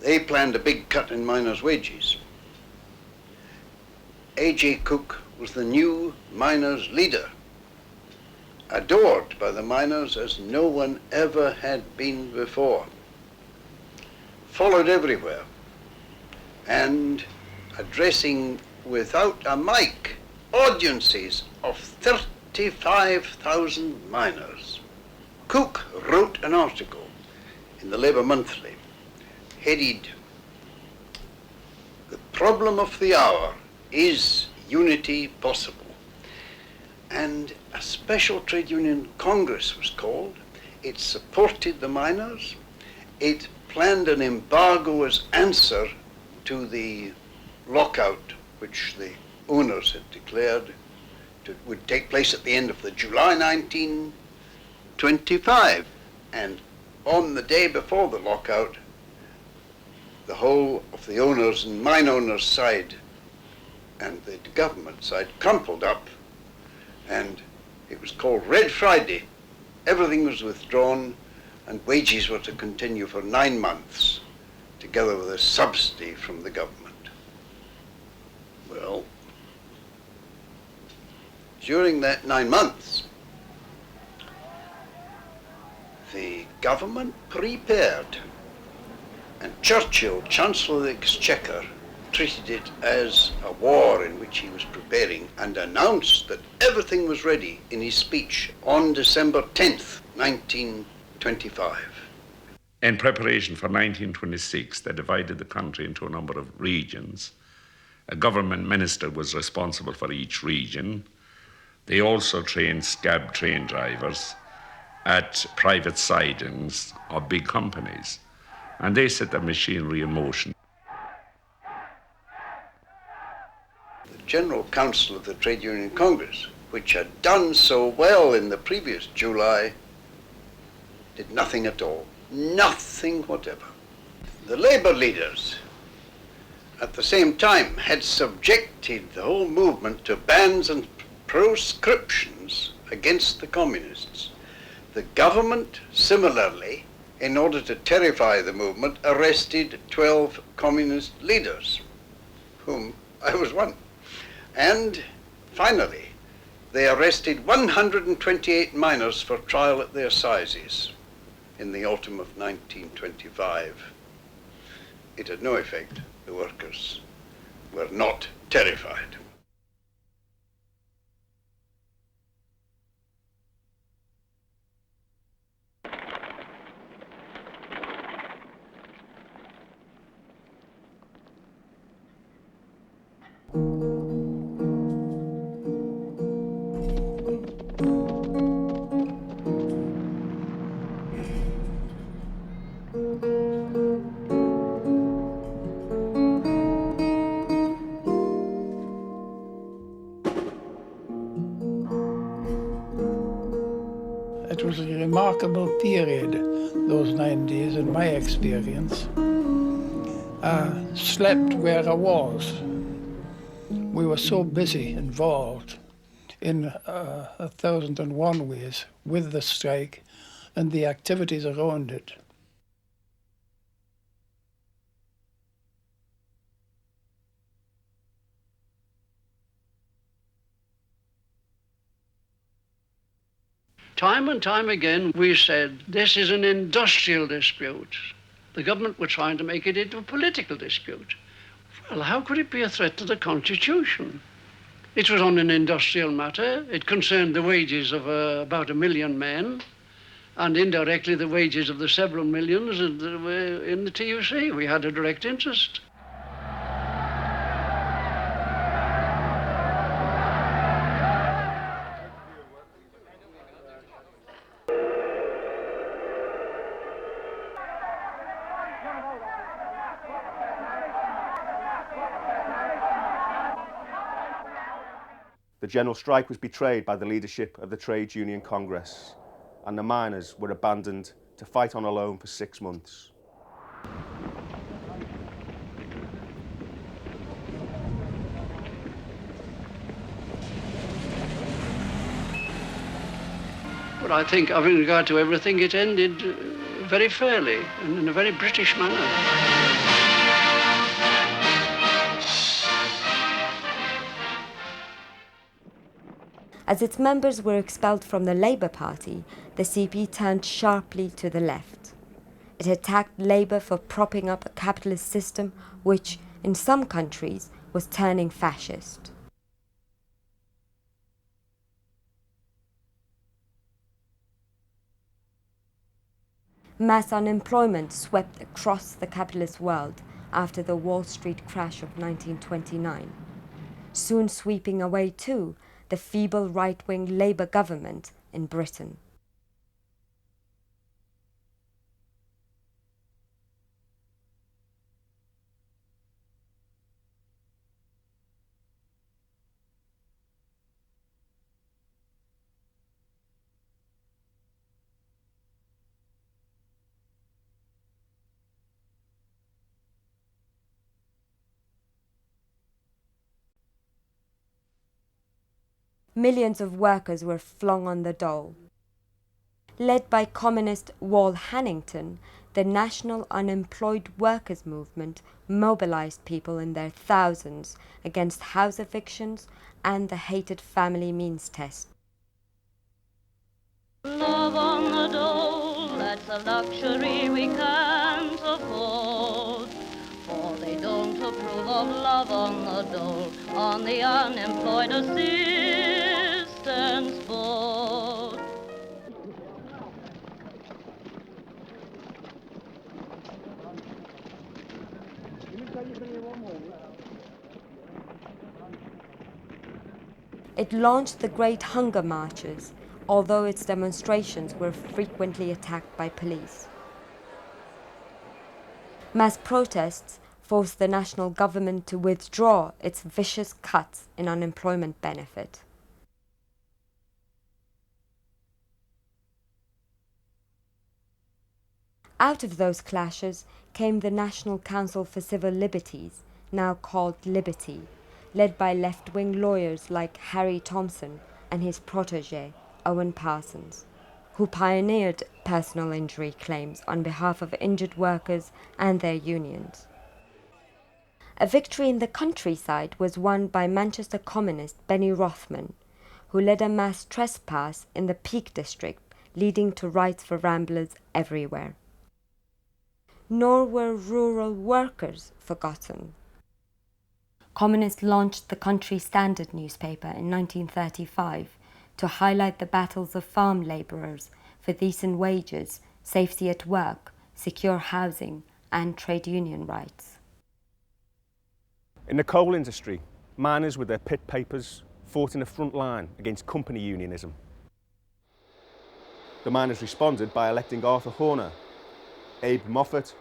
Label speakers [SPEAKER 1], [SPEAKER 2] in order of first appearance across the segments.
[SPEAKER 1] They planned a big cut in miners' wages. A.J. Cook was the new miners' leader, adored by the miners as no one ever had been before, followed everywhere, and addressing without a mic audiences of 35,000 miners. Cook wrote an article in the Labour Monthly headed, "The problem of the hour, is unity possible?" And a special trade union congress was called. It supported the miners. It planned an embargo as answer to the lockout which the owners had declared would take place at the end of July 1925. And on the day before the lockout, the whole of the owners and mine owners' side and the government side crumpled up, and it was called Red Friday. Everything was withdrawn, and wages were to continue for 9 months, together with a subsidy from the government. Well, during that 9 months, the government prepared, and Churchill, Chancellor of the Exchequer, treated it as a war in which he was preparing, and announced that everything was ready in his speech on December 10th, 1925.
[SPEAKER 2] In preparation for 1926, they divided the country into a number of regions. A government minister was responsible for each region. They also trained scab train drivers at private sidings of big companies, and they set the machinery in motion.
[SPEAKER 1] The General Council of the Trade Union Congress, which had done so well in the previous July, did nothing at all. Nothing whatever. The Labour leaders, at the same time, had subjected the whole movement to bans and proscriptions against the communists. The government, similarly, in order to terrify the movement, arrested 12 communist leaders, whom I was one. And finally, they arrested 128 miners for trial at the assizes in the autumn of 1925. It had no effect. The workers were not terrified.
[SPEAKER 3] It was a remarkable period, those 9 days, in my experience. I slept where I was. We were so busy, involved in 1,001 ways with the strike and the activities around it.
[SPEAKER 4] Time and time again, we said, this is an industrial dispute. The government were trying to make it into a political dispute. Well, how could it be a threat to the Constitution? It was on an industrial matter. It concerned the wages of about 1 million men, and indirectly the wages of the several millions in the TUC. We had a direct interest.
[SPEAKER 5] The general strike was betrayed by the leadership of the Trade Union Congress, and the miners were abandoned to fight on alone for 6 months.
[SPEAKER 4] But I think, having regard to everything, it ended very fairly and in a very British manner.
[SPEAKER 6] As its members were expelled from the Labour Party, the CP turned sharply to the left. It attacked Labour for propping up a capitalist system which, in some countries, was turning fascist. Mass unemployment swept across the capitalist world after the Wall Street crash of 1929, soon sweeping away too the feeble right-wing Labour government in Britain. Millions of workers were flung on the dole. Led by communist Wal Hannington, the National Unemployed Workers Movement mobilized people in their thousands against house evictions and the hated family means test.
[SPEAKER 7] Love on the dole, that's a luxury we can't afford. For they don't approve of love on the dole, on the Unemployed Assistance Board.
[SPEAKER 6] It launched the Great Hunger Marches, although its demonstrations were frequently attacked by police. Mass protests forced the national government to withdraw its vicious cuts in unemployment benefit. Out of those clashes came the National Council for Civil Liberties, now called Liberty, led by left-wing lawyers like Harry Thompson and his protégé, Owen Parsons, who pioneered personal injury claims on behalf of injured workers and their unions. A victory in the countryside was won by Manchester communist Benny Rothman, who led a mass trespass in the Peak District, leading to rights for ramblers everywhere. Nor were rural workers forgotten. Communists launched the Country Standard newspaper in 1935 to highlight the battles of farm labourers for decent wages, safety at work, secure housing, and trade union rights.
[SPEAKER 5] In the coal industry, miners with their pit papers fought in the front line against company unionism. The miners responded by electing Arthur Horner, Abe Moffat,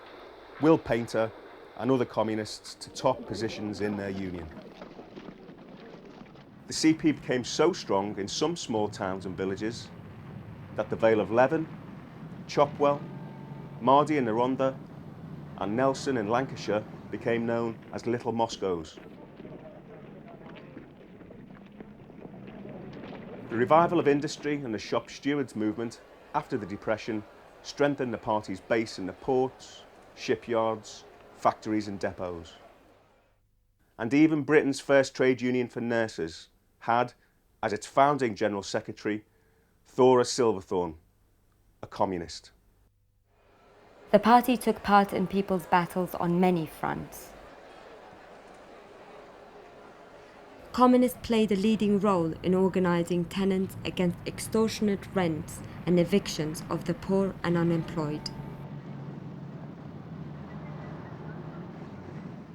[SPEAKER 5] Will Painter, and other communists to top positions in their union. The CP became so strong in some small towns and villages that the Vale of Leven, Chopwell, Mardy in the Rhondda, and Nelson in Lancashire became known as Little Moscows. The revival of industry and the shop stewards movement after the Depression strengthened the party's base in the ports, shipyards, factories and depots. And even Britain's first trade union for nurses had, as its founding General Secretary, Thora Silverthorne, a communist.
[SPEAKER 6] The party took part in people's battles on many fronts. Communists played a leading role in organising tenants against extortionate rents and evictions of the poor and unemployed.